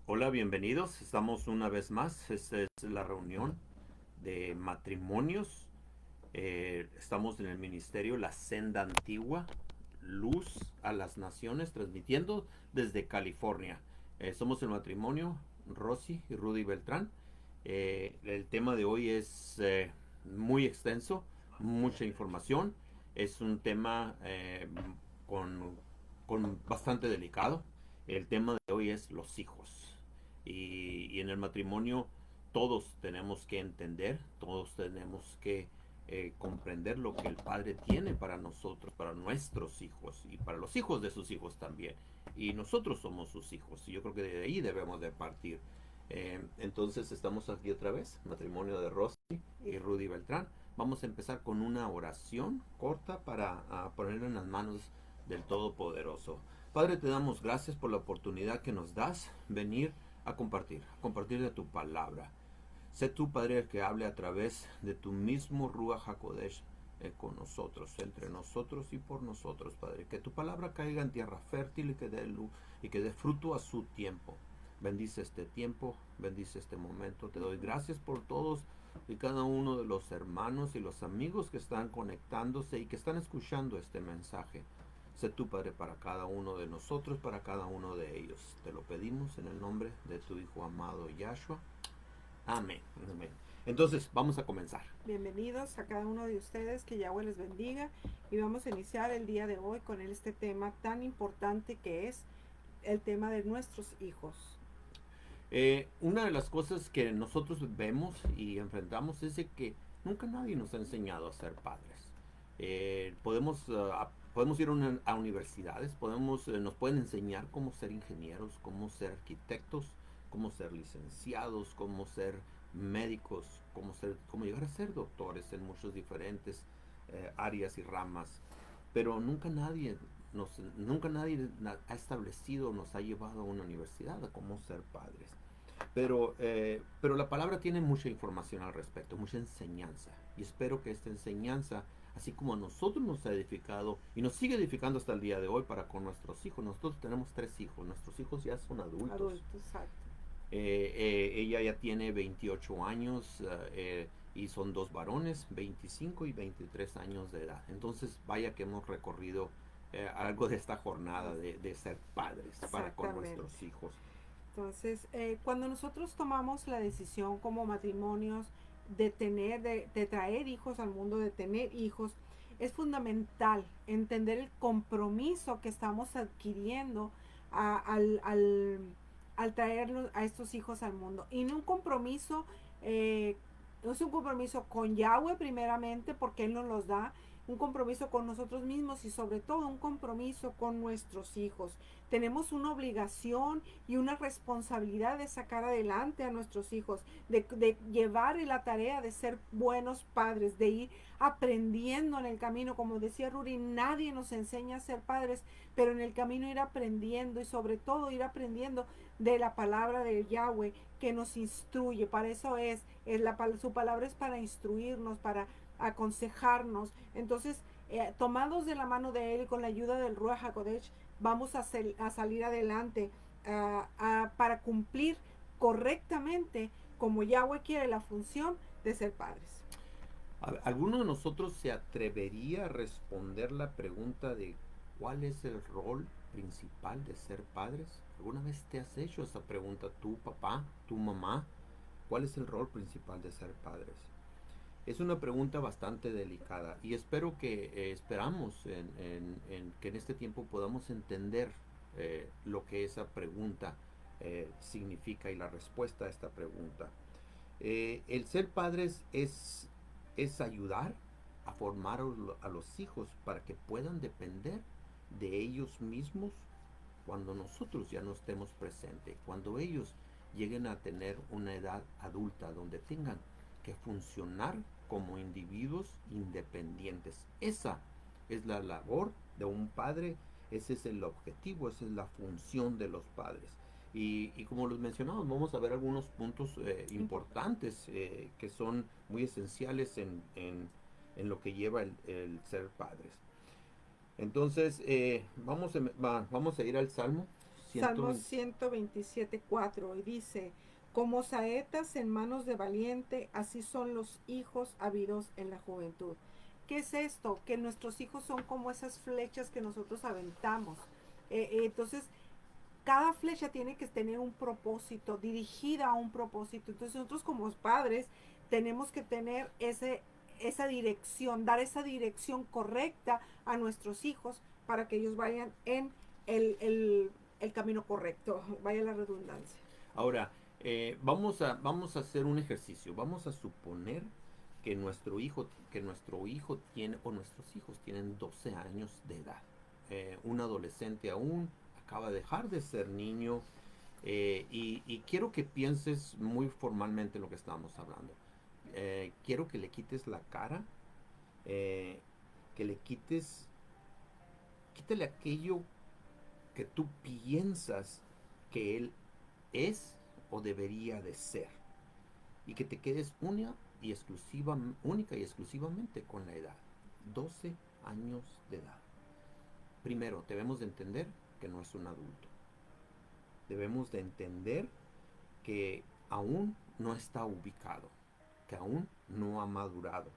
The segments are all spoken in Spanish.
Hola, bienvenidos. Estamos una vez más. Esta es la reunión de matrimonios. Estamos en el ministerio La Senda Antigua, Luz a las Naciones, transmitiendo desde California. Somos el matrimonio Rosy y Rudy Beltrán. El tema de hoy es muy extenso, mucha información. Es un tema con, con bastante delicado. El tema de hoy es los hijos. Y en el matrimonio todos tenemos que entender, todos tenemos que comprender lo que el Padre tiene para nosotros, para nuestros hijos y para los hijos de sus hijos también. Y nosotros somos sus hijos y yo creo que de ahí debemos de partir. Entonces estamos aquí otra vez, matrimonio de Rosy y Rudy Beltrán. Vamos a empezar con una oración corta para ponerlo en las manos del Todopoderoso. Padre, te damos gracias por la oportunidad que nos das venir a compartir de tu palabra. Sé tú, Padre, el que hable a través de tu mismo Ruach HaKodesh con nosotros, entre nosotros y por nosotros, Padre. Que tu palabra caiga en tierra fértil y que dé fruto a su tiempo. Bendice este tiempo, bendice este momento. Te doy gracias por todos y cada uno de los hermanos y los amigos que están conectándose y que están escuchando este mensaje. Sé tú, Padre, para cada uno de nosotros, para cada uno de ellos. Te lo pedimos en el nombre de tu Hijo amado Yahshua. Amén. Amén. Entonces, vamos a comenzar. Bienvenidos a cada uno de ustedes, que Yahweh les bendiga, y vamos a iniciar el día de hoy con este tema tan importante que es el tema de nuestros hijos. Una de las cosas que nosotros vemos y enfrentamos es de que nunca nadie nos ha enseñado a ser padres. Podemos ir a universidades, nos pueden enseñar cómo ser ingenieros, cómo ser arquitectos, cómo ser licenciados, cómo ser médicos, cómo llegar a ser doctores en muchas diferentes áreas y ramas. Pero nunca nadie ha establecido, nos ha llevado a una universidad a cómo ser padres. Pero la palabra tiene mucha información al respecto, mucha enseñanza. Y espero que esta enseñanza, así como a nosotros nos ha edificado y nos sigue edificando hasta el día de hoy para con nuestros hijos. Nosotros tenemos 3 hijos, nuestros hijos ya son adultos. Adultos, exacto. Ella ya tiene 28 años y son 2 varones, 25 y 23 años de edad. Entonces, vaya que hemos recorrido algo de esta jornada de ser padres para con Exactamente. nuestros hijos. Entonces, cuando nosotros tomamos la decisión como matrimonios de traer hijos al mundo, de tener hijos, es fundamental entender el compromiso que estamos adquiriendo a- al, al, al traerlos a estos hijos al mundo. Y no un compromiso, no es un compromiso con Yahweh primeramente, porque Él nos los da, un compromiso con nosotros mismos y sobre todo un compromiso con nuestros hijos. Tenemos una obligación y una responsabilidad de sacar adelante a nuestros hijos, de llevar la tarea de ser buenos padres, de ir aprendiendo en el camino. Como decía Ruri, nadie nos enseña a ser padres, pero en el camino ir aprendiendo y sobre todo ir aprendiendo de la palabra de Yahweh que nos instruye. Para eso su palabra es para instruirnos, para aconsejarnos. Entonces, tomados de la mano de Él y con la ayuda del Ruach HaKodesh, vamos a salir adelante para cumplir correctamente como Yahweh quiere la función de ser padres. ¿Alguno de nosotros se atrevería a responder la pregunta de cuál es el rol principal de ser padres? ¿Alguna vez te has hecho esa pregunta tú, papá, tu mamá? ¿Cuál es el rol principal de ser padres? Es una pregunta bastante delicada y esperamos en que en este tiempo podamos entender lo que esa pregunta significa y la respuesta a esta pregunta. El ser padres es ayudar a formar a los hijos para que puedan depender de ellos mismos cuando nosotros ya no estemos presentes, cuando ellos lleguen a tener una edad adulta donde tengan que funcionar como individuos independientes. Esa es la labor de un padre, ese es el objetivo, esa es la función de los padres. Y como los mencionamos, vamos a ver algunos puntos importantes que son muy esenciales en lo que lleva el ser padres. Entonces, vamos a ir al Salmo Salmo 127:4 y dice, como saetas en manos de valiente, así son los hijos habidos en la juventud. ¿Qué es esto? Que nuestros hijos son como esas flechas que nosotros aventamos. Entonces, cada flecha tiene que tener un propósito, dirigida a un propósito. Entonces, nosotros como padres tenemos que tener esa dirección, dar esa dirección correcta a nuestros hijos para que ellos vayan en el camino correcto, vaya la redundancia. Ahora, vamos a hacer un ejercicio. Vamos a suponer que nuestro hijo tiene, o nuestros hijos tienen 12 años de edad. Un adolescente aún acaba de dejar de ser niño. Y quiero que pienses muy formalmente lo que estábamos hablando. Quiero que le quites la cara, que le quítale aquello que tú piensas que él es o debería de ser, y que te quedes única y exclusivamente con la edad, 12 años de edad. Primero, debemos de entender que no es un adulto. Debemos de entender que aún no está ubicado, que aún no ha madurado.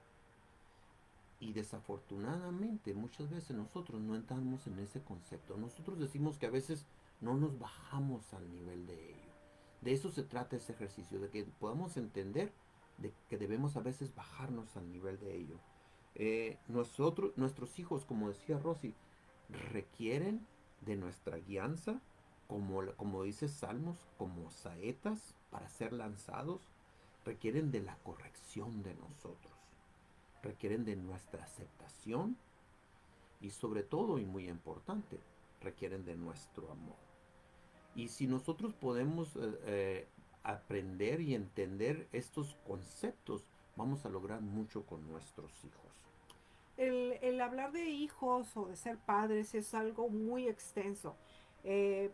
Y desafortunadamente muchas veces nosotros no entramos en ese concepto. Nosotros decimos que a veces no nos bajamos al nivel de ello. De eso se trata ese ejercicio, de que podamos entender de que debemos a veces bajarnos al nivel de ello. Nuestros hijos, como decía Rosy, requieren de nuestra guianza, como dice Salmos, como saetas para ser lanzados. Requieren de la corrección de nosotros, requieren de nuestra aceptación y, sobre todo, y muy importante, requieren de nuestro amor. Y si nosotros podemos aprender y entender estos conceptos, vamos a lograr mucho con nuestros hijos. El hablar de hijos o de ser padres es algo muy extenso,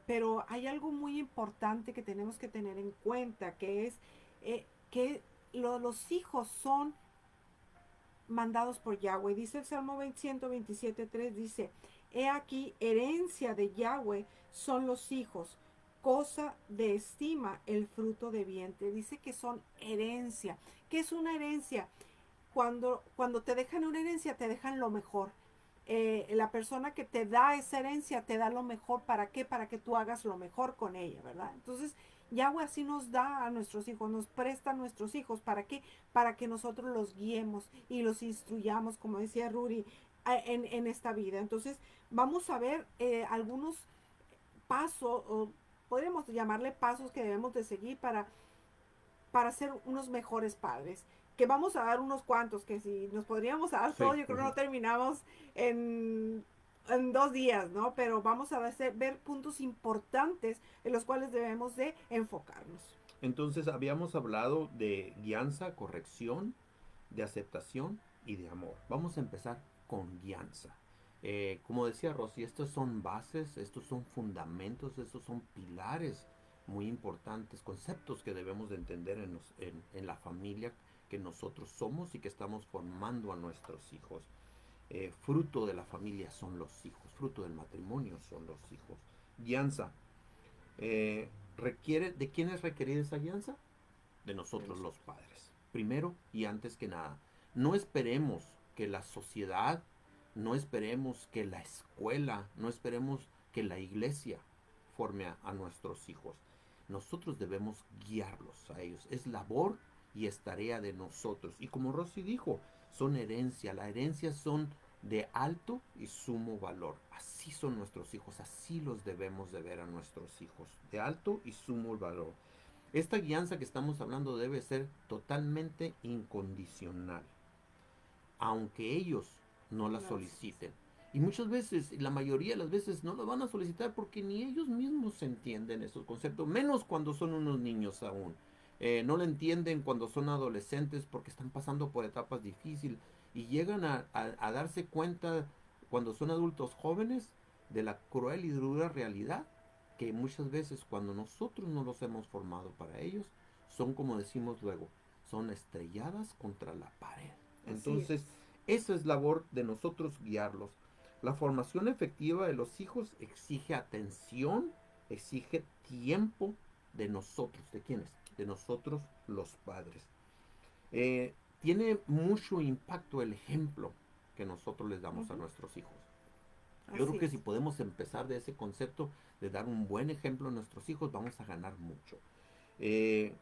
pero hay algo muy importante que tenemos que tener en cuenta, que es que los hijos son mandados por Yahweh. Dice el Salmo 127:3, dice, he aquí, herencia de Yahweh son los hijos, cosa de estima el fruto de vientre. Dice que son herencia. ¿Qué es una herencia? Cuando te dejan una herencia, te dejan lo mejor. La persona que te da esa herencia te da lo mejor. ¿Para qué? Para que tú hagas lo mejor con ella, ¿verdad? Entonces, Yahweh así nos da a nuestros hijos, nos presta a nuestros hijos. ¿Para qué? Para que nosotros los guiemos y los instruyamos, como decía Ruri, en esta vida. Entonces, vamos a ver algunos pasos, o podríamos llamarle pasos que debemos de seguir para ser unos mejores padres. Que vamos a dar unos cuantos, que si nos podríamos dar todo, yo creo que no terminamos en 2 días, ¿no? Pero vamos a ver puntos importantes en los cuales debemos de enfocarnos. Entonces habíamos hablado de guianza, corrección, de aceptación y de amor. Vamos a empezar con guianza. Como decía Rosy, estos son bases, estos son fundamentos, estos son pilares muy importantes, conceptos que debemos de entender en la familia que nosotros somos y que estamos formando a nuestros hijos. Fruto de la familia son los hijos, fruto del matrimonio son los hijos. Guianza. ¿De quién es requerida esa guianza? De nosotros los padres. Primero y antes que nada. No esperemos que la sociedad, no esperemos que la escuela, no esperemos que la iglesia forme a nuestros hijos. Nosotros debemos guiarlos a ellos. Es labor y es tarea de nosotros. Y como Rosy dijo, son herencia. La herencia son de alto y sumo valor. Así son nuestros hijos. Así los debemos de ver a nuestros hijos. De alto y sumo valor. Esta guianza que estamos hablando debe ser totalmente incondicional, aunque ellos no la soliciten. Y muchas veces, la mayoría de las veces, no lo van a solicitar porque ni ellos mismos entienden esos conceptos, menos cuando son unos niños aún. No lo entienden cuando son adolescentes porque están pasando por etapas difíciles y llegan a darse cuenta cuando son adultos jóvenes de la cruel y dura realidad que muchas veces cuando nosotros no los hemos formado para ellos, son, como decimos luego, son estrelladas contra la pared. Entonces, esa es labor de nosotros, guiarlos. La formación efectiva de los hijos exige atención exige tiempo de nosotros. ¿De quiénes? De nosotros los padres. Tiene mucho impacto el ejemplo que nosotros les damos a Ujú. nuestros hijos. Yo creo Así que si es. podemos empezar de ese concepto de dar un buen ejemplo a nuestros hijos, vamos a ganar mucho. Eh,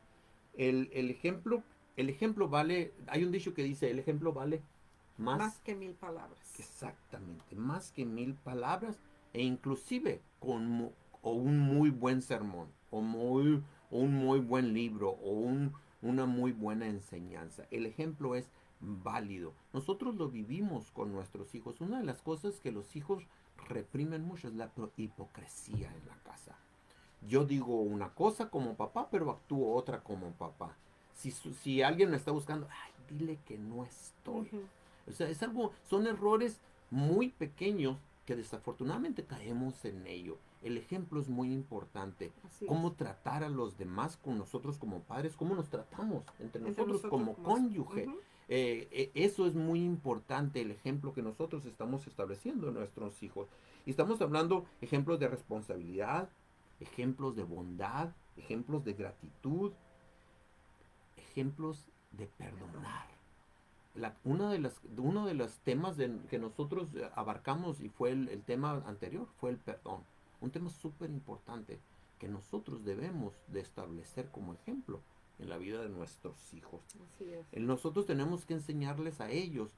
el ejemplo vale, hay un dicho que dice, el ejemplo vale Más más, que 1000 palabras. exactamente, más que 1000 palabras, e inclusive o un muy buen sermón, o un muy buen libro, una muy buena enseñanza. El ejemplo es válido. Nosotros lo vivimos con nuestros hijos. Una de las cosas que los hijos reprimen mucho es la hipocresía en la casa. Yo digo una cosa como papá, pero actúo otra como papá. Si alguien me está buscando, ay, dile que no estoy. Ujú. O sea, son errores muy pequeños que desafortunadamente caemos en ello. El ejemplo es muy importante. Así es. Cómo tratar a los demás con nosotros como padres, cómo nos tratamos entre Entre nosotros nosotros como como... cónyuge. Ujú. Eso es muy importante, el ejemplo que nosotros estamos estableciendo en nuestros hijos. Y estamos hablando ejemplos de responsabilidad, ejemplos de bondad, ejemplos de gratitud, ejemplos de Perdón. perdonar. Uno de los temas que nosotros abarcamos y fue el tema anterior, fue el perdón. Un tema súper importante que nosotros debemos de establecer como ejemplo en la vida de nuestros hijos. Así es. Nosotros tenemos que enseñarles a ellos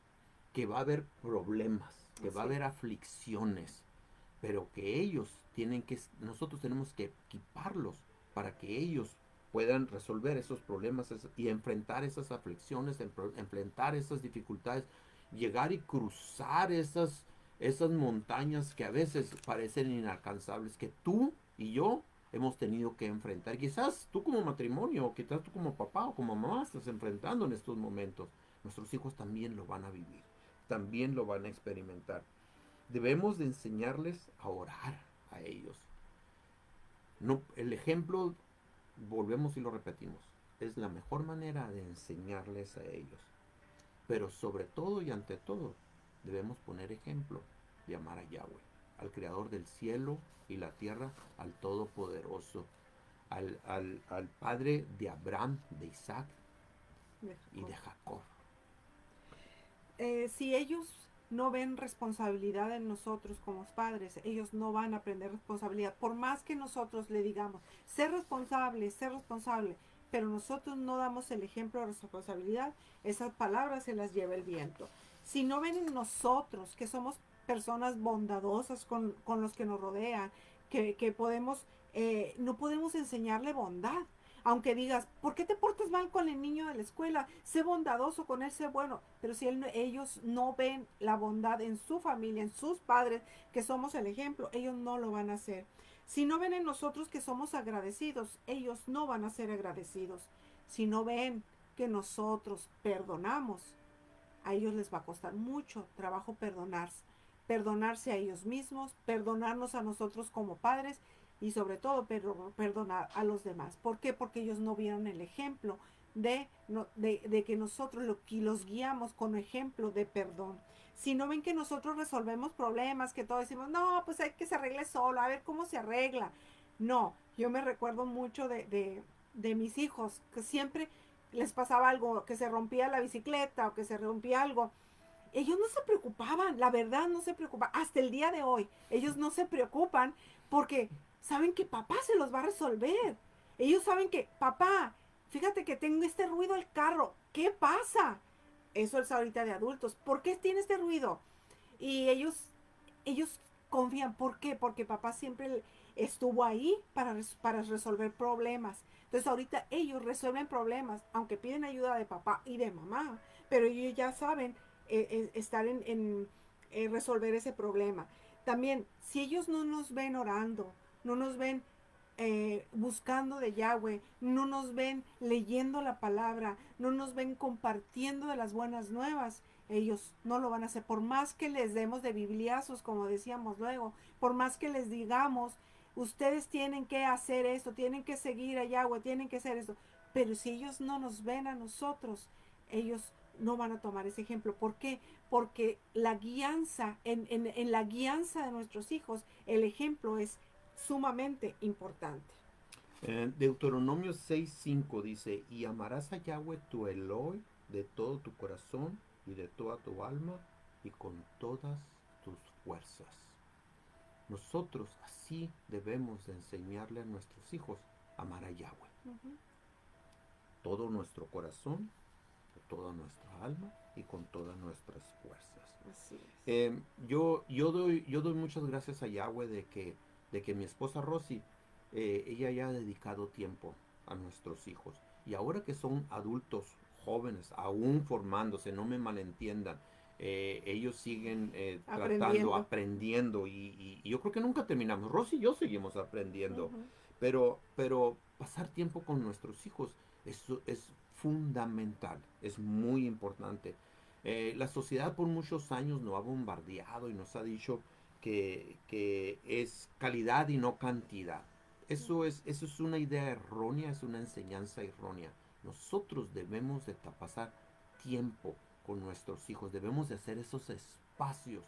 que va a haber problemas, que va a Así es. haber aflicciones, pero que nosotros tenemos que equiparlos para que ellos puedan resolver esos problemas y enfrentar esas aflicciones, enfrentar esas dificultades, llegar y cruzar esas montañas que a veces parecen inalcanzables, que tú y yo hemos tenido que enfrentar. Quizás tú como matrimonio, o quizás tú como papá o como mamá estás enfrentando en estos momentos. Nuestros hijos también lo van a vivir, también lo van a experimentar. Debemos de enseñarles a orar a ellos. No, el ejemplo, volvemos y lo repetimos, es la mejor manera de enseñarles a ellos. Pero sobre todo y ante todo, debemos poner ejemplo de amar a Yahweh, al Creador del cielo y la tierra, al Todopoderoso, al Padre de Abraham, de Isaac De y Jacob. de Jacob. Si ellos no ven responsabilidad en nosotros como padres, ellos no van a aprender responsabilidad. Por más que nosotros le digamos, sé responsable, pero nosotros no damos el ejemplo de responsabilidad, esas palabras se las lleva el viento. Si no ven en nosotros que somos personas bondadosas con los que nos rodean, que podemos, no podemos enseñarle bondad. Aunque digas, ¿por qué te portas mal con el niño de la escuela? Sé bondadoso con él, sé bueno. Pero si ellos no ven la bondad en su familia, en sus padres, que somos el ejemplo, ellos no lo van a hacer. Si no ven en nosotros que somos agradecidos, ellos no van a ser agradecidos. Si no ven que nosotros perdonamos, a ellos les va a costar mucho trabajo perdonarse. Perdonarse a ellos mismos, perdonarnos a nosotros como padres y sobre todo perdonar a los demás. ¿Por qué? Porque ellos no vieron el ejemplo de que nosotros los guiamos con ejemplo de perdón. Si no ven que nosotros resolvemos problemas, que todos decimos, no, pues hay que se arregle solo, a ver cómo se arregla. No, yo me recuerdo mucho de mis hijos, que siempre les pasaba algo, que se rompía la bicicleta o que se rompía algo. Ellos no se preocupaban, la verdad no se preocupaban. Hasta el día de hoy, ellos no se preocupan porque saben que papá se los va a resolver. Ellos saben que, papá, fíjate que tengo este ruido al carro, ¿qué pasa? Eso es ahorita de adultos. ¿Por qué tiene este ruido? Y ellos confían. ¿Por qué? Porque papá siempre estuvo ahí para resolver problemas. Entonces ahorita ellos resuelven problemas, aunque piden ayuda de papá y de mamá, pero ellos ya saben estar en resolver ese problema. También, si ellos no nos ven orando, no nos ven buscando de Yahweh, no nos ven leyendo la palabra, no nos ven compartiendo de las buenas nuevas, ellos no lo van a hacer. Por más que les demos de bibliazos, como decíamos luego, por más que les digamos, ustedes tienen que hacer esto, tienen que seguir a Yahweh, tienen que hacer esto. Pero si ellos no nos ven a nosotros, ellos no van a tomar ese ejemplo. ¿Por qué? Porque la guianza, en la guianza de nuestros hijos, el ejemplo es sumamente importante. Deuteronomio 6:5 dice, y amarás a Yahweh tu Eloi de todo tu corazón y de toda tu alma y con todas tus fuerzas. Nosotros así debemos de enseñarle a nuestros hijos a amar a Yahweh. Todo nuestro corazón, toda nuestra alma y con todas nuestras fuerzas. Así es. Yo doy muchas gracias a Yahweh de que mi esposa Rosy, ella ya ha dedicado tiempo a nuestros hijos. Y ahora que son adultos jóvenes, aún formándose, no me malentiendan, ellos siguen tratando, aprendiendo y yo creo que nunca terminamos. Rosy y yo seguimos aprendiendo, pero pasar tiempo con nuestros hijos es fundamental, es muy importante. La sociedad por muchos años nos ha bombardeado y nos ha dicho que es calidad y no cantidad. Eso es una idea errónea, es una enseñanza errónea. Nosotros debemos de pasar tiempo con nuestros hijos, debemos de hacer esos espacios.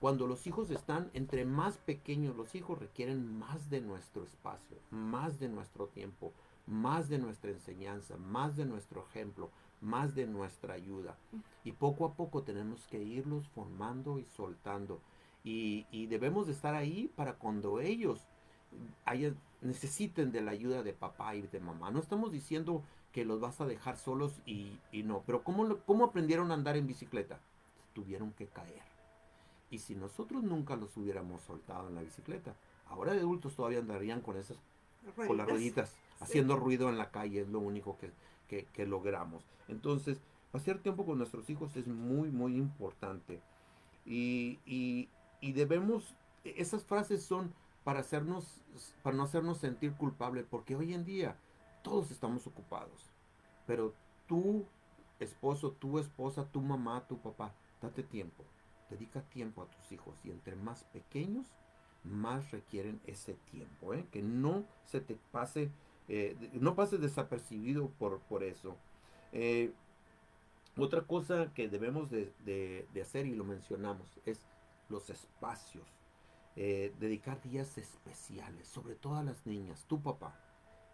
Cuando los hijos están, entre más pequeños los hijos requieren más de nuestro espacio, más de nuestro tiempo, más de nuestra enseñanza, más de nuestro ejemplo, más de nuestra ayuda. Y poco a poco tenemos que irlos formando y soltando. Y debemos de estar ahí para cuando ellos necesiten de la ayuda de papá y de mamá. No estamos diciendo que los vas a dejar solos y no. Pero ¿cómo aprendieron a andar en bicicleta? Tuvieron que caer. Y si nosotros nunca los hubiéramos soltado en la bicicleta, ahora de adultos todavía andarían con esas, con las rueditas, haciendo ruido en la calle, es lo único que logramos. Entonces, pasar tiempo con nuestros hijos es muy, muy importante. Y debemos, esas frases son para no hacernos sentir culpables, porque hoy en día todos estamos ocupados. Pero tu esposo, tu esposa, tu mamá, tu papá, date tiempo, dedica tiempo a tus hijos. Y entre más pequeños, más requieren ese tiempo, que no se te pase, no pases desapercibido por eso. Otra cosa que debemos de hacer, y lo mencionamos, es los espacios. Dedicar días especiales, sobre todo a las niñas. Tu papá,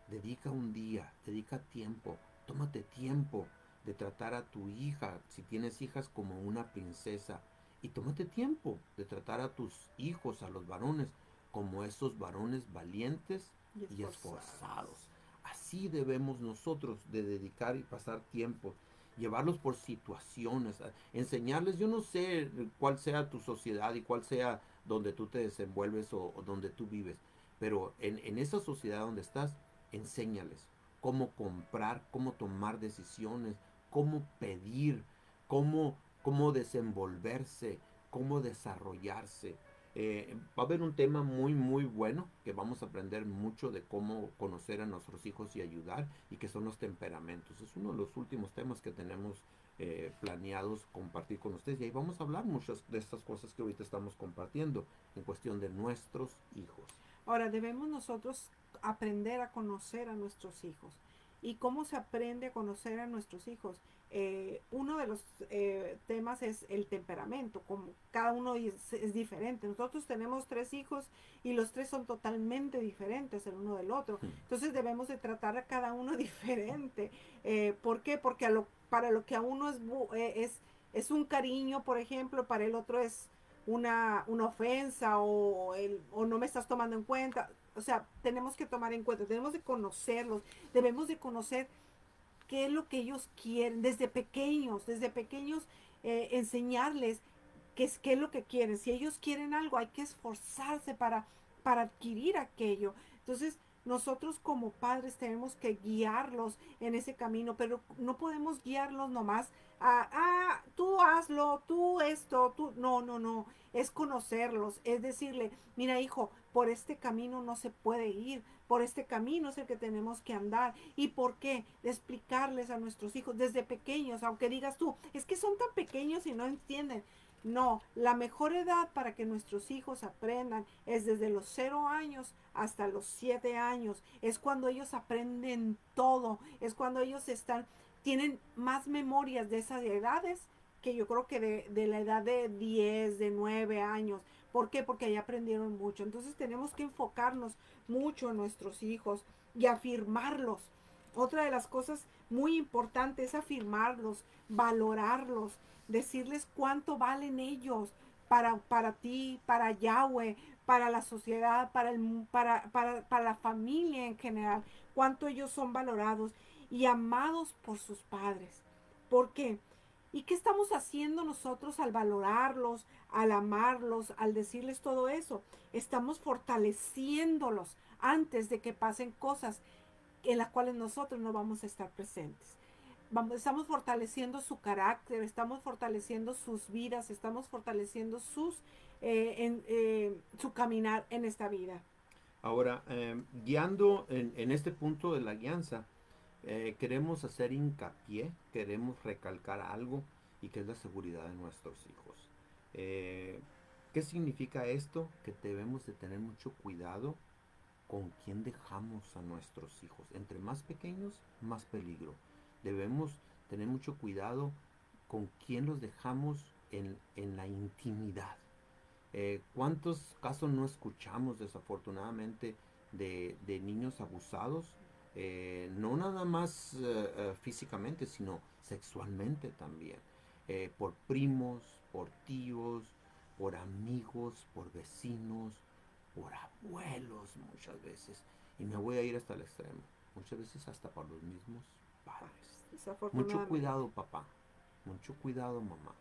dedica un día, dedica tiempo, tómate tiempo de tratar a tu hija, si tienes hijas, como una princesa. Y tómate tiempo de tratar a tus hijos, a los varones, como esos varones valientes y esforzados. Así debemos nosotros de dedicar y pasar tiempo, llevarlos por situaciones, enseñarles. Yo no sé cuál sea tu sociedad y cuál sea donde tú te desenvuelves o donde tú vives, pero en esa sociedad donde estás, enséñales cómo comprar, cómo tomar decisiones, cómo pedir, cómo desenvolverse, cómo desarrollarse. Va a haber un tema muy, muy bueno que vamos a aprender mucho de cómo conocer a nuestros hijos y ayudar, y que son los temperamentos. Es uno de los últimos temas que tenemos planeados compartir con ustedes, y ahí vamos a hablar muchas de estas cosas que ahorita estamos compartiendo en cuestión de nuestros hijos. Ahora, debemos nosotros aprender a conocer a nuestros hijos. ¿Y cómo se aprende a conocer a nuestros hijos? Uno de los temas es el temperamento, como cada uno es diferente. Nosotros tenemos 3 hijos y los 3 son totalmente diferentes el uno del otro. Entonces debemos de tratar a cada uno diferente. ¿Por qué? Porque para lo que a uno es un cariño, por ejemplo, para el otro es una ofensa o no me estás tomando en cuenta. O sea, tenemos que tomar en cuenta, tenemos de conocerlos, debemos de conocer qué es lo que ellos quieren desde pequeños, enseñarles qué es lo que quieren. Si ellos quieren algo, hay que esforzarse para adquirir aquello. Entonces, nosotros como padres tenemos que guiarlos en ese camino, pero no podemos guiarlos nomás tú hazlo, tú esto, tú, no, es conocerlos, es decirle, mira hijo, por este camino no se puede ir, por este camino es el que tenemos que andar. ¿Y por qué? De explicarles a nuestros hijos desde pequeños, aunque digas tú, es que son tan pequeños y no entienden. No, la mejor edad para que nuestros hijos aprendan es desde los 0 años hasta los 7 años. Es cuando ellos aprenden todo, es cuando ellos tienen más memorias de esas edades que yo creo que de la edad de 10, de 9 años. ¿Por qué? Porque ahí aprendieron mucho. Entonces tenemos que enfocarnos mucho en nuestros hijos y afirmarlos. Otra de las cosas muy importantes es afirmarlos, valorarlos, decirles cuánto valen ellos para ti, para Yahweh, para la sociedad, para la familia en general, cuánto ellos son valorados y amados por sus padres. ¿Por qué? ¿Y qué estamos haciendo nosotros al valorarlos, al amarlos, al decirles todo eso? Estamos fortaleciéndolos antes de que pasen cosas en las cuales nosotros no vamos a estar presentes. Estamos fortaleciendo su carácter, estamos fortaleciendo sus vidas, estamos fortaleciendo su caminar en esta vida. Ahora, guiando en este punto de la guianza, queremos hacer hincapié, queremos recalcar algo y que es la seguridad de nuestros hijos. ¿Qué significa esto? Que debemos de tener mucho cuidado con quién dejamos a nuestros hijos. Entre más pequeños, más peligro. Debemos tener mucho cuidado con quién los dejamos en la intimidad. ¿Cuántos casos no escuchamos desafortunadamente de niños abusados? No nada más físicamente, sino sexualmente también. Por primos, por tíos, por amigos, por vecinos, por abuelos muchas veces. Y me voy a ir hasta el extremo. Muchas veces hasta por los mismos padres. Mucho cuidado, papá. Mucho cuidado, mamá.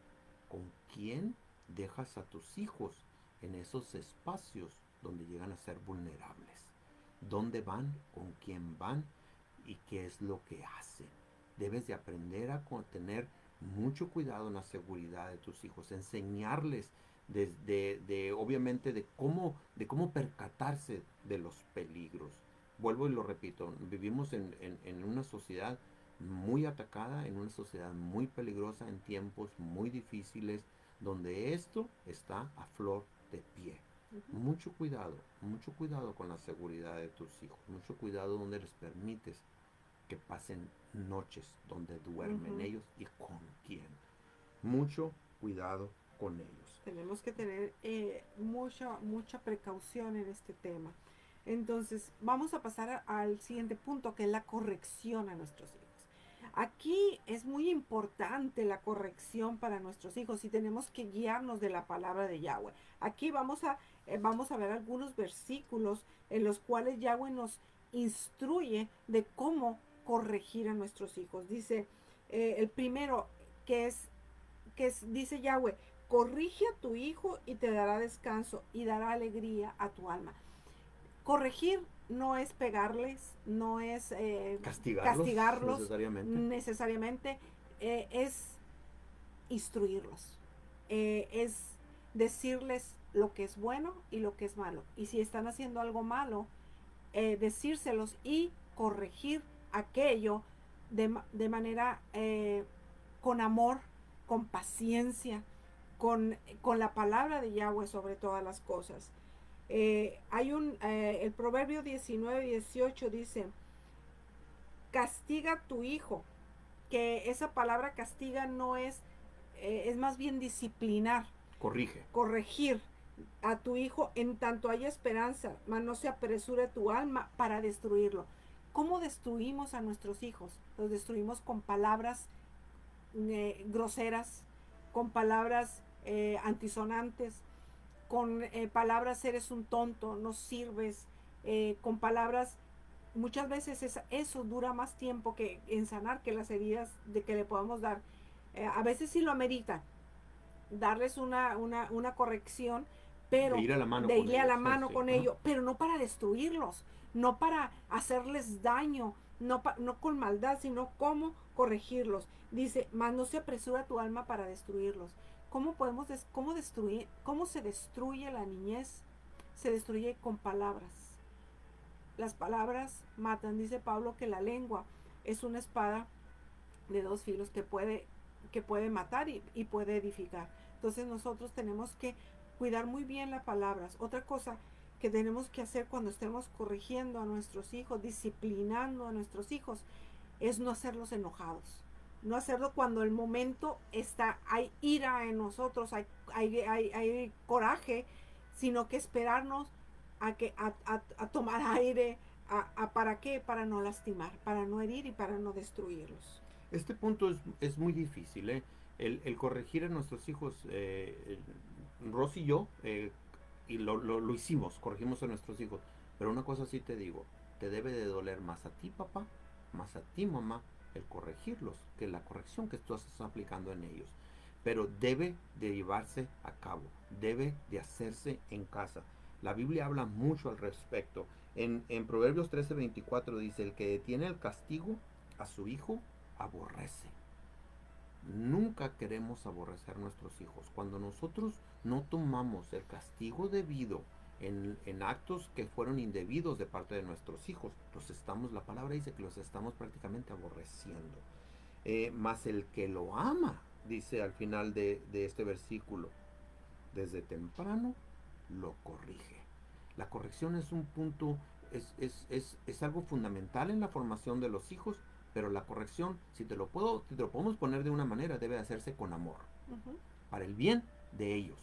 ¿Con quién dejas a tus hijos en esos espacios donde llegan a ser vulnerables? ¿Dónde van? ¿Con quién van? ¿Y qué es lo que hacen? Debes de aprender a tener mucho cuidado en la seguridad de tus hijos, enseñarles obviamente de cómo percatarse de los peligros. Vuelvo y lo repito, vivimos en una sociedad muy atacada, en una sociedad muy peligrosa, en tiempos muy difíciles, donde esto está a flor de pie. Mucho cuidado con la seguridad de tus hijos, mucho cuidado donde les permites que pasen noches, donde duermen ellos y con quién. Mucho cuidado con ellos. Tenemos que tener mucha precaución en este tema. Entonces, vamos a pasar al siguiente punto, que es la corrección a nuestros hijos. Aquí es muy importante la corrección para nuestros hijos y tenemos que guiarnos de la palabra de Yahweh. Aquí vamos a ver algunos versículos en los cuales Yahweh nos instruye de cómo corregir a nuestros hijos. Dice el primero dice Yahweh: corrige a tu hijo y te dará descanso y dará alegría a tu alma. Corregir no es pegarles, no es castigarlos necesariamente, es instruirlos, es decirles lo que es bueno y lo que es malo. Y si están haciendo algo malo, decírselos y corregir aquello de manera con amor, con paciencia, con la palabra de Yahweh sobre todas las cosas. El Proverbio 19:18 dice: castiga a tu hijo, que esa palabra castiga no es más bien disciplinar. Corregir a tu hijo en tanto haya esperanza, mas no se apresure tu alma para destruirlo. ¿Cómo destruimos a nuestros hijos? Los destruimos con palabras groseras, con palabras antisonantes, con palabras: eres un tonto, no sirves, con palabras. Muchas veces eso dura más tiempo que en sanar que las heridas de que le podamos dar. A veces sí lo amerita darles una corrección, pero de ir a la mano con ellos, pero no para destruirlos, no para hacerles daño, no con maldad, sino cómo corregirlos. Dice: mas no se apresura tu alma para destruirlos. ¿Cómo se destruye la niñez? Se destruye con palabras. Las palabras matan. Dice Pablo que la lengua es una espada de dos filos que puede matar y puede edificar. Entonces nosotros tenemos que cuidar muy bien las palabras. Otra cosa que tenemos que hacer cuando estemos corrigiendo a nuestros hijos, disciplinando a nuestros hijos, es no hacerlos enojados. No hacerlo cuando el momento hay ira en nosotros, hay coraje, sino que esperarnos a tomar aire, ¿para qué? Para no lastimar, para no herir y para no destruirlos. Este punto es muy difícil, ¿eh? El corregir a nuestros hijos, Ros y yo, y lo hicimos, corregimos a nuestros hijos. Pero una cosa sí te digo, te debe de doler más a ti, papá, más a ti, mamá, el corregirlos, que la corrección que tú estás aplicando en ellos. Pero debe de llevarse a cabo, debe de hacerse en casa. La Biblia habla mucho al respecto. En Proverbios 13:24 dice, el que detiene el castigo a su hijo, aborrece. Nunca queremos aborrecer a nuestros hijos. Cuando nosotros no tomamos el castigo debido en actos que fueron indebidos de parte de nuestros hijos, la palabra dice que los estamos prácticamente aborreciendo. Mas el que lo ama, dice al final de este versículo, desde temprano lo corrige. La corrección es un punto, es algo fundamental en la formación de los hijos, pero la corrección, si te lo podemos poner de una manera, debe hacerse con amor, para el bien de ellos.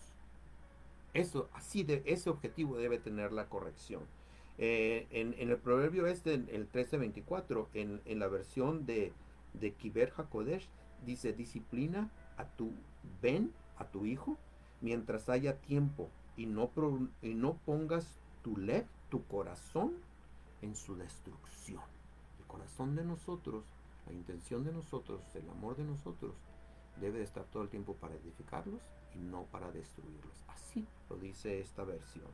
Ese objetivo debe tener la corrección. En el proverbio el 13:24, en la versión de Kiber HaKodesh, dice, disciplina a tu hijo, mientras haya tiempo, y no pongas tu corazón en su destrucción. El corazón de nosotros, la intención de nosotros, el amor de nosotros, debe de estar todo el tiempo para edificarlos y no para destruirlos. Así lo dice esta versión.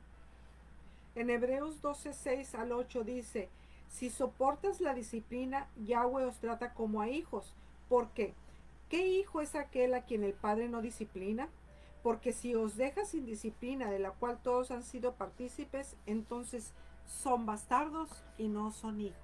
En Hebreos 12:6-8 dice, si soportas la disciplina, Yahweh os trata como a hijos. ¿Por qué? ¿Qué hijo es aquel a quien el padre no disciplina? Porque si os deja sin disciplina, de la cual todos han sido partícipes, entonces son bastardos y no son hijos.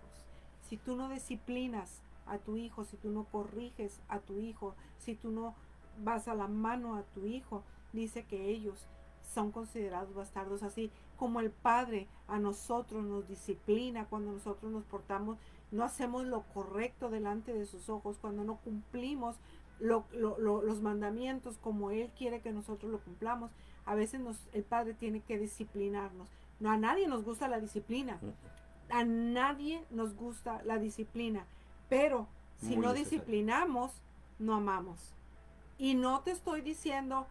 Si tú no disciplinas a tu hijo, si tú no corriges a tu hijo, si tú no vas a la mano a tu hijo, dice que ellos son considerados bastardos, así como el Padre a nosotros nos disciplina cuando nosotros nos portamos, no hacemos lo correcto delante de sus ojos, cuando no cumplimos los mandamientos como Él quiere que nosotros lo cumplamos. A veces el Padre tiene que disciplinarnos. No, a nadie nos gusta la disciplina. A nadie nos gusta la disciplina. Pero si no disciplinamos, no amamos. Y no te estoy diciendo,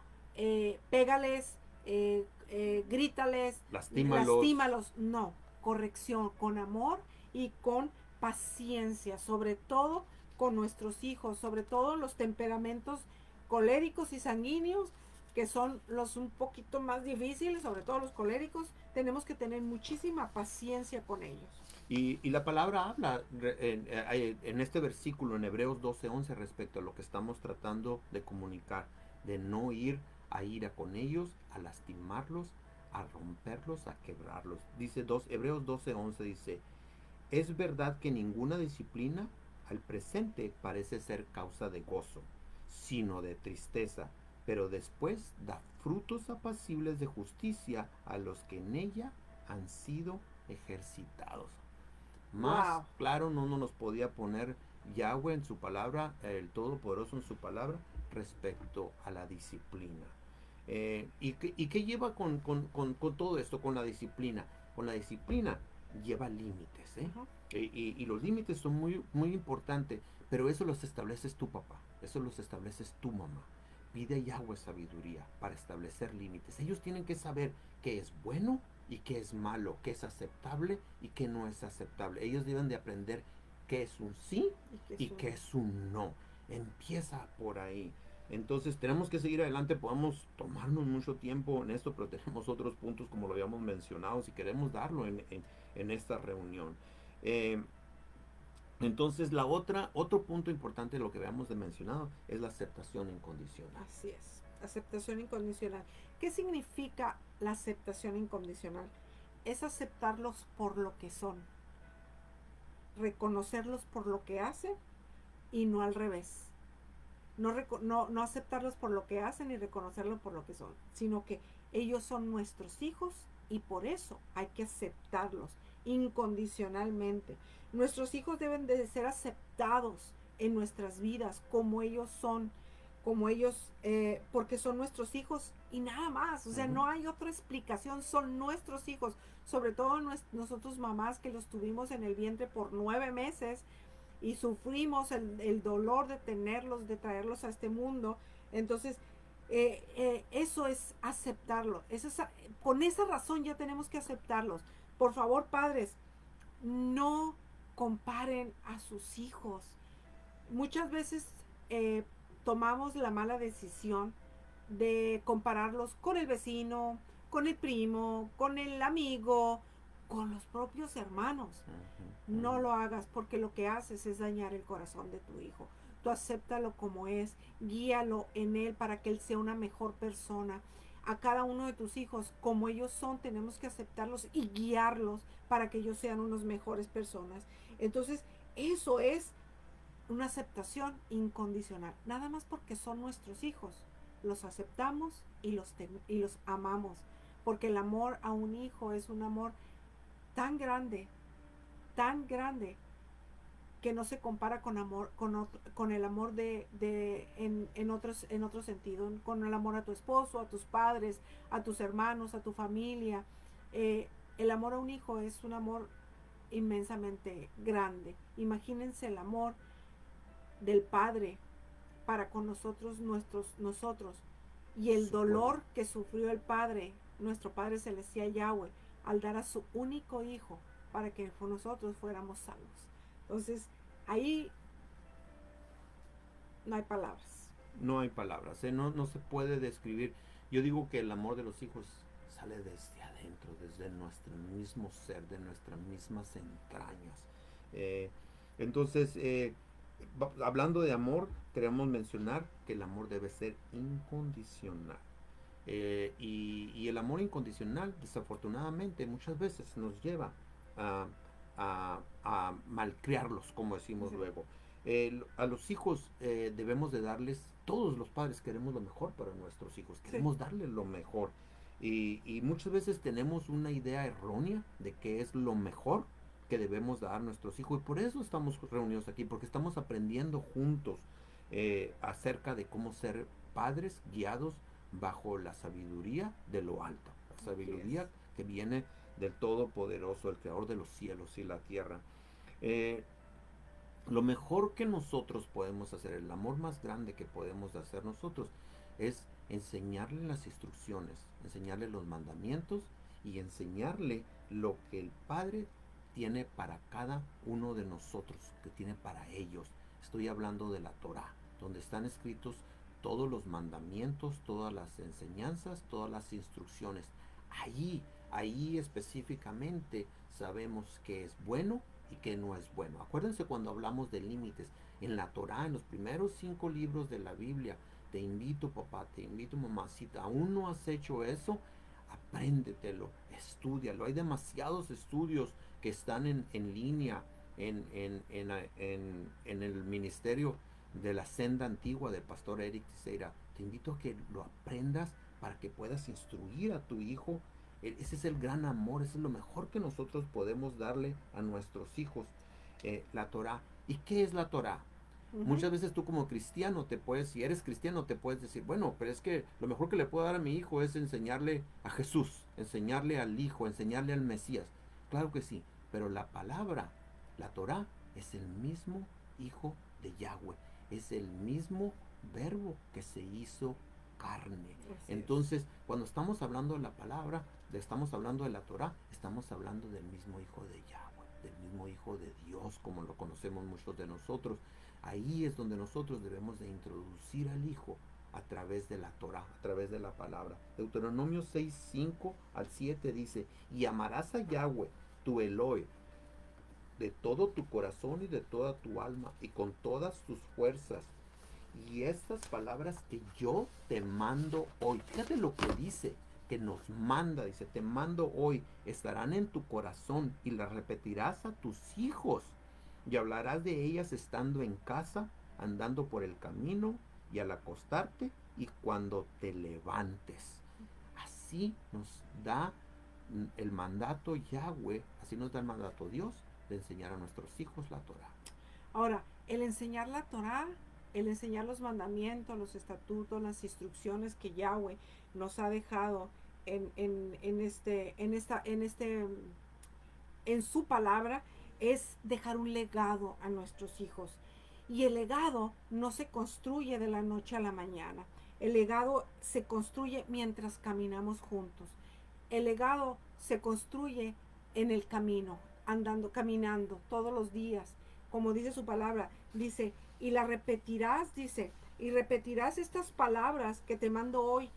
pégales, grítales, lastímalos. No, corrección, con amor y con paciencia, sobre todo con nuestros hijos, sobre todo los temperamentos coléricos y sanguíneos, que son los un poquito más difíciles, sobre todo los coléricos, tenemos que tener muchísima paciencia con ellos. Y la palabra habla en este versículo, en Hebreos 12:11, respecto a lo que estamos tratando de comunicar, de no ir a ira con ellos, a lastimarlos, a romperlos, a quebrarlos. Dice Hebreos 12:11 dice, es verdad que ninguna disciplina al presente parece ser causa de gozo, sino de tristeza, pero después da frutos apacibles de justicia a los que en ella han sido ejercitados. Más claro no nos podía poner Yahweh en su palabra, el Todopoderoso en su palabra, respecto a la disciplina. ¿Y qué lleva con todo esto, con la disciplina? Con la disciplina lleva límites, y los límites son muy, muy importantes, pero eso los estableces tú, papá, eso los estableces tú, mamá. Pide a Yahweh sabiduría para establecer límites. Ellos tienen que saber qué es bueno y qué es malo, qué es aceptable y qué no es aceptable. Ellos deben de aprender qué es un sí y qué es un no. Empieza por ahí. Entonces tenemos que seguir adelante, podemos tomarnos mucho tiempo en esto, pero tenemos otros puntos como lo habíamos mencionado, si queremos darlo en esta reunión. Entonces otro punto importante de lo que habíamos mencionado es la aceptación incondicional. Así es, aceptación incondicional. ¿Qué significa la aceptación incondicional? Es aceptarlos por lo que son, reconocerlos por lo que hacen y no al revés. No aceptarlos por lo que hacen y reconocerlos por lo que son, sino que ellos son nuestros hijos y por eso hay que aceptarlos incondicionalmente. Nuestros hijos deben de ser aceptados en nuestras vidas como ellos son, como ellos, porque son nuestros hijos y nada más. O sea, Ujú. no hay otra explicación, son nuestros hijos. Sobre todo nosotros mamás que los tuvimos en el vientre por 9 meses y sufrimos el dolor de tenerlos, de traerlos a este mundo. Entonces, eso es aceptarlo. Con esa razón ya tenemos que aceptarlos. Por favor, padres, no comparen a sus hijos. Muchas veces eh, tomamos la mala decisión de compararlos con el vecino, con el primo, con el amigo, con los propios hermanos. Ujú, No ujú. lo hagas porque lo que haces es dañar el corazón de tu hijo. Tú acéptalo como es, guíalo en él para que él sea una mejor persona. A cada uno de tus hijos, como ellos son, tenemos que aceptarlos y guiarlos para que ellos sean unas mejores personas. Entonces, eso es una aceptación incondicional, nada más porque son nuestros hijos. Los aceptamos y los amamos, porque el amor a un hijo es un amor tan grande, que no se compara con amor, con el amor en otro sentido, con el amor a tu esposo, a tus padres, a tus hermanos, a tu familia. El amor a un hijo es un amor inmensamente grande. Imagínense el amor del Padre para con nosotros, y el Su pueblo. dolor que sufrió el Padre, nuestro Padre Celestial Yahweh, al dar a su único hijo para que nosotros fuéramos salvos. Entonces, ahí no hay palabras. No hay palabras, ¿eh? No, no se puede describir. Yo digo que el amor de los hijos sale desde adentro, desde nuestro mismo ser, de nuestras mismas entrañas. Eh, entonces, hablando de amor, queremos mencionar que el amor debe ser incondicional. Y el amor incondicional, desafortunadamente, muchas veces nos lleva a, a malcriarlos, como decimos Sí, luego. A los hijos debemos de darles, todos los padres queremos lo mejor para nuestros hijos, sí, queremos darles lo mejor. Y muchas veces tenemos una idea errónea de qué es lo mejor que debemos dar a nuestros hijos. Y por eso estamos reunidos aquí, porque estamos aprendiendo juntos acerca de cómo ser padres guiados bajo la sabiduría de lo alto, la así es. sabiduría que viene del Todopoderoso, el Creador de los cielos y la tierra. Eh, lo mejor que nosotros podemos hacer, el amor más grande que podemos hacer nosotros, es enseñarle las instrucciones, enseñarle los mandamientos y enseñarle lo que el Padre tiene para cada uno de nosotros, que tiene para ellos. Estoy hablando de la Torah, donde están escritos todos los mandamientos, todas las enseñanzas, todas las instrucciones. Ahí específicamente sabemos qué es bueno y qué no es bueno. Acuérdense cuando hablamos de límites en la Torah, en los primeros 5 libros de la Biblia. Te invito, papá, te invito, mamá, si aún no has hecho eso, apréndetelo, estúdialo. Hay demasiados estudios que están en línea en el ministerio de la senda antigua del pastor Eric Teixeira. Te invito a que lo aprendas para que puedas instruir a tu hijo. Ese es el gran amor, ese es lo mejor que nosotros podemos darle a nuestros hijos, la Torah. ¿Y qué es la Torah? Ujú. Muchas veces tú como cristiano te puedes, si eres cristiano, te puedes decir, bueno, pero es que lo mejor que le puedo dar a mi hijo es enseñarle a Jesús, enseñarle al Hijo, enseñarle al Mesías. Claro que sí, pero la palabra, la Torah, es el mismo Hijo de Yahweh, es el mismo verbo que se hizo carne. Así es. Entonces, cuando estamos hablando de la palabra, estamos hablando de la Torah, estamos hablando del mismo Hijo de Yahweh, del mismo Hijo de Dios, como lo conocemos muchos de nosotros. Ahí es donde nosotros debemos de introducir al Hijo a través de la Torah, a través de la palabra. Deuteronomio 6, 5 al 7 dice, y amarás a Yahweh, tu Eloi, de todo tu corazón y de toda tu alma y con todas tus fuerzas. Y estas palabras que yo te mando hoy, fíjate lo que dice, que nos manda, dice, te mando hoy, estarán en tu corazón y las repetirás a tus hijos y hablarás de ellas estando en casa, andando por el camino y al acostarte y cuando te levantes. Así nos da el mandato Yahweh, así nos da el mandato Dios de enseñar a nuestros hijos la Torah. Ahora, el enseñar la Torah el enseñar los mandamientos, los estatutos, las instrucciones que Yahweh nos ha dejado en su palabra, es dejar un legado a nuestros hijos. Y el legado no se construye de la noche a la mañana. El legado se construye mientras caminamos juntos. El legado se construye en el camino, andando, caminando todos los días. Como dice su palabra, dice, y la repetirás, dice, y repetirás estas palabras que te mando hoy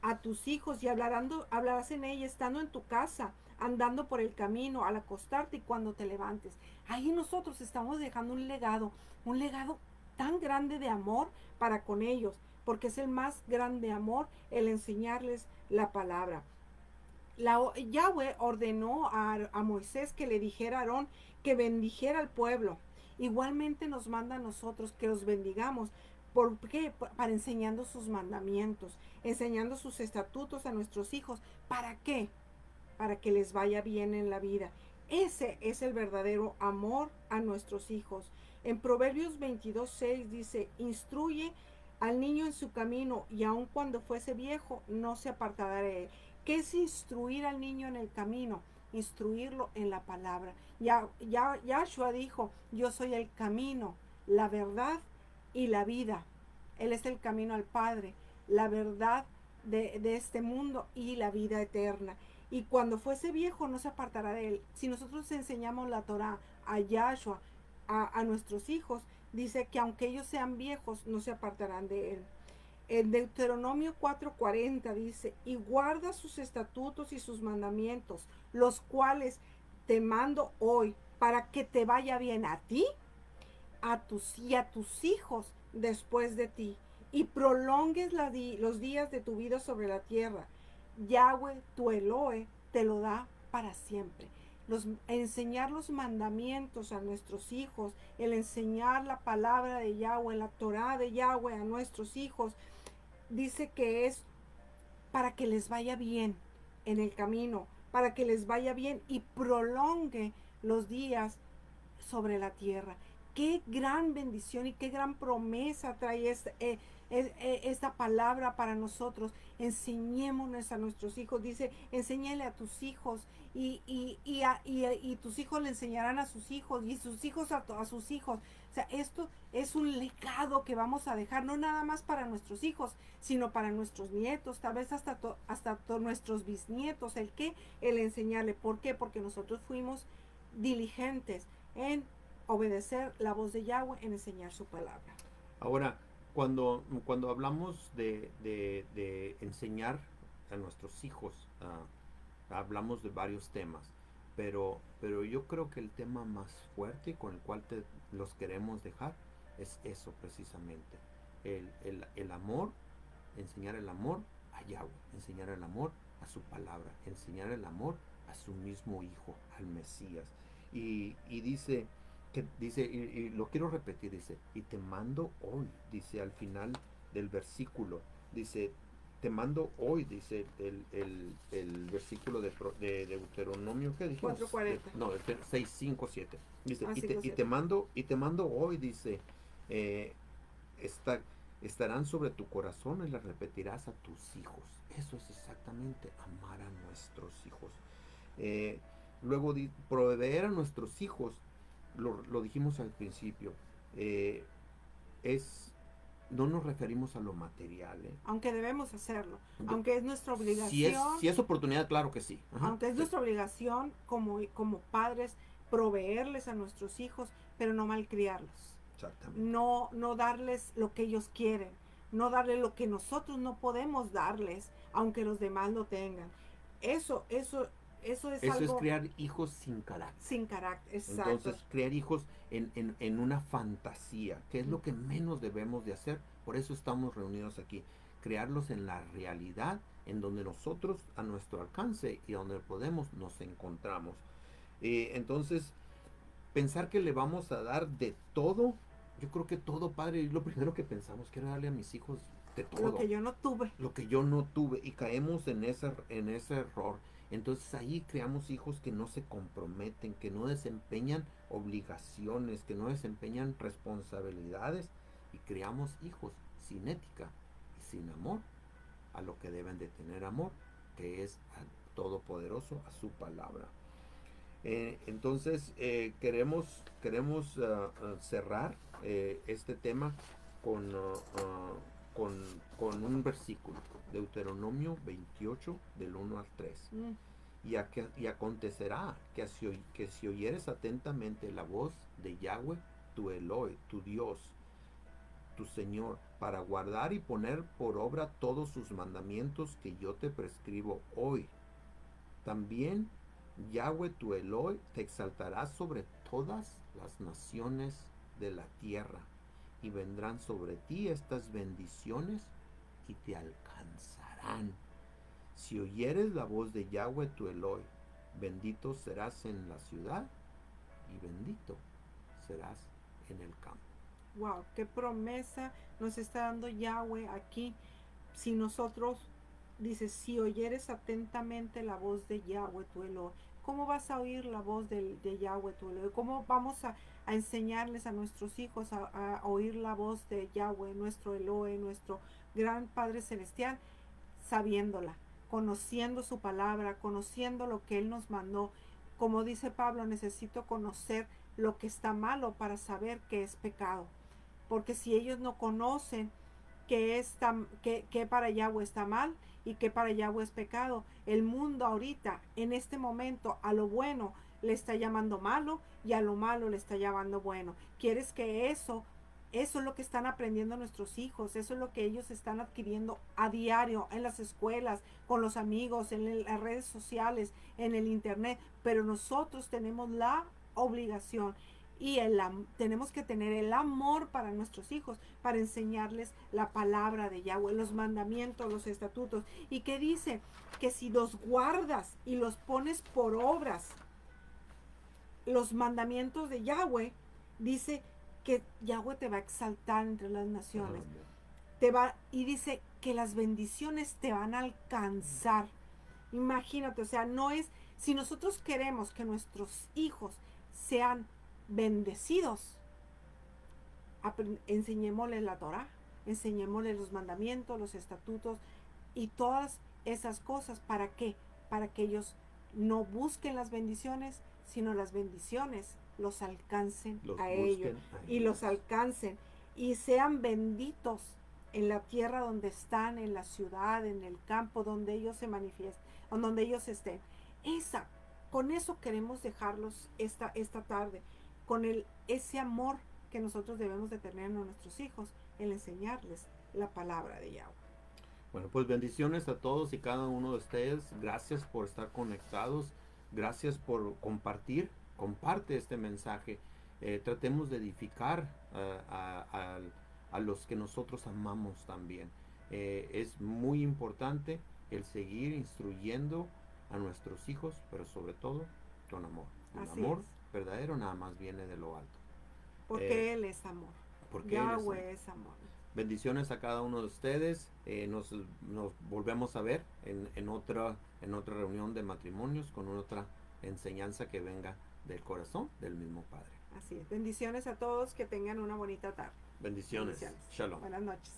a tus hijos y hablarás en ella estando en tu casa, andando por el camino, al acostarte y cuando te levantes. Ahí nosotros estamos dejando un legado tan grande de amor para con ellos, porque es el más grande amor el enseñarles la palabra. Yahweh ordenó a Moisés que le dijera a Aarón que bendijera al pueblo. Igualmente nos manda a nosotros que los bendigamos. ¿Por qué? Para enseñando sus mandamientos, enseñando sus estatutos a nuestros hijos. ¿Para qué? Para que les vaya bien en la vida. Ese es el verdadero amor a nuestros hijos. En Proverbios 22:6 dice, instruye al niño en su camino y aun cuando fuese viejo no se apartará de él. ¿Qué es instruir al niño en el camino? Instruirlo en la palabra. Yahshua dijo, yo soy el camino, la verdad y la vida. Él es el camino al Padre, la verdad de este mundo y la vida eterna. Y cuando fuese viejo no se apartará de él. Si nosotros enseñamos la Torah a Yahshua, a nuestros hijos, dice que aunque ellos sean viejos, no se apartarán de él. En Deuteronomio 4:40 dice, y guarda sus estatutos y sus mandamientos, los cuales te mando hoy, para que te vaya bien a ti y a tus hijos después de ti, y prolongues los días de tu vida sobre la tierra. Yahweh, tu Elohe, te lo da para siempre. Enseñar los mandamientos a nuestros hijos, el enseñar la palabra de Yahweh, la Torah de Yahweh a nuestros hijos, dice que es para que les vaya bien en el camino, para que les vaya bien y prolongue los días sobre la tierra. Qué gran bendición y qué gran promesa trae esta palabra para nosotros. Enseñémonos a nuestros hijos. Dice, enséñale a tus hijos y tus hijos le enseñarán a sus hijos y sus hijos a sus hijos. O sea, esto es un legado que vamos a dejar, no nada más para nuestros hijos, sino para nuestros nietos, tal vez hasta nuestros bisnietos. El enseñarle. ¿Por qué? Porque nosotros fuimos diligentes en obedecer la voz de Yahweh, en enseñar su palabra. Ahora, cuando hablamos de enseñar a nuestros hijos, hablamos de varios temas, pero yo creo que el tema más fuerte con el cual los queremos dejar es eso precisamente, el amor, enseñar el amor a Yahweh, enseñar el amor a su palabra, enseñar el amor a su mismo hijo, al Mesías. Y dice, y lo quiero repetir, dice, y te mando hoy, dice al final del versículo, dice, te mando hoy, dice el versículo de Deuteronomio, ¿qué dijimos? 4:40. No, 6, 5, 7. Dice, y te mando hoy, dice, estarán sobre tu corazón y las repetirás a tus hijos. Eso es exactamente amar a nuestros hijos. Luego, proveer a nuestros hijos, lo dijimos al principio, no nos referimos a lo material. Aunque debemos hacerlo, aunque es nuestra obligación. Si es oportunidad, claro que sí. Ajá, aunque es nuestra obligación como padres proveerles a nuestros hijos, pero no malcriarlos. Exactamente. No darles lo que ellos quieren, no darles lo que nosotros no podemos darles, aunque los demás lo tengan. Eso es algo. Eso es crear hijos sin carácter. Sin carácter, exacto. Entonces, crear hijos en una fantasía, que es lo que menos debemos de hacer. Por eso estamos reunidos aquí. Crearlos en la realidad, en donde nosotros, a nuestro alcance y donde podemos, nos encontramos. Entonces, pensar que le vamos a dar de todo, yo creo que todo, padre, lo primero que pensamos, quiero darle a mis hijos de todo. Lo que yo no tuve. Lo que yo no tuve. Y caemos en ese error. Entonces ahí creamos hijos que no se comprometen, que no desempeñan obligaciones, que no desempeñan responsabilidades y criamos hijos sin ética y sin amor a lo que deben de tener amor, que es al Todopoderoso, a su palabra. Entonces queremos cerrar este tema con, con un versículo, Deuteronomio 28, del 1 al 3. Y acontecerá que si oyeres atentamente la voz de Yahweh, tu Eloi, tu Dios, tu Señor, para guardar y poner por obra todos sus mandamientos que yo te prescribo hoy, también Yahweh tu Eloi te exaltará sobre todas las naciones de la tierra, y vendrán sobre ti estas bendiciones y te alcanzarán. Si oyeres la voz de Yahweh tu Eloi, bendito serás en la ciudad y bendito serás en el campo. Wow, qué promesa nos está dando Yahweh aquí. Si nosotros, dice, si oyeres atentamente la voz de Yahweh tu Eloi, ¿cómo vas a oír la voz de Yahweh tu Eloi? ¿Cómo vamos a enseñarles a nuestros hijos a oír la voz de Yahweh, nuestro Eloi, nuestro gran Padre Celestial? Sabiéndola, conociendo su palabra, conociendo lo que Él nos mandó. Como dice Pablo, necesito conocer lo que está malo para saber que es pecado. Porque si ellos no conocen que para Yahweh está mal y que para Yahweh es pecado, el mundo ahorita, en este momento, a lo bueno le está llamando malo y a lo malo le está llamando bueno. ¿Quieres que eso es lo que están aprendiendo nuestros hijos? Eso es lo que ellos están adquiriendo a diario en las escuelas, con los amigos, en las redes sociales, en el internet. Pero nosotros tenemos la obligación y tenemos que tener el amor para nuestros hijos, para enseñarles la palabra de Yahweh, los mandamientos, los estatutos. Y que dice que si los guardas y los pones por obras, los mandamientos de Yahweh, dice que Yahweh te va a exaltar entre las naciones. Y dice que las bendiciones te van a alcanzar. Imagínate, o sea, no es, si nosotros queremos que nuestros hijos sean bendecidos, enseñémosles la Torah, enseñémosles los mandamientos, los estatutos y todas esas cosas. ¿Para qué? Para que ellos no busquen las bendiciones, sino las bendiciones los alcancen a ellos y los alcancen y sean benditos en la tierra donde están, en la ciudad, en el campo, donde ellos se manifiesten, o donde ellos estén. Con eso queremos dejarlos esta tarde, con ese amor que nosotros debemos de tener a nuestros hijos, el enseñarles la palabra de Yahweh. Bueno, pues bendiciones a todos y cada uno de ustedes. Gracias por estar conectados. Gracias por compartir. Comparte este mensaje. Tratemos de edificar a los que nosotros amamos también. Es muy importante el seguir instruyendo a nuestros hijos, pero sobre todo con amor. El amor verdadero nada más viene de lo alto. Porque Él es amor. Porque Yahweh es amor. Bendiciones a cada uno de ustedes. Nos volvemos a ver en otra reunión de matrimonios con otra enseñanza que venga del corazón del mismo Padre. Así es. Bendiciones a todos. Que tengan una bonita tarde. Bendiciones. Shalom. Buenas noches.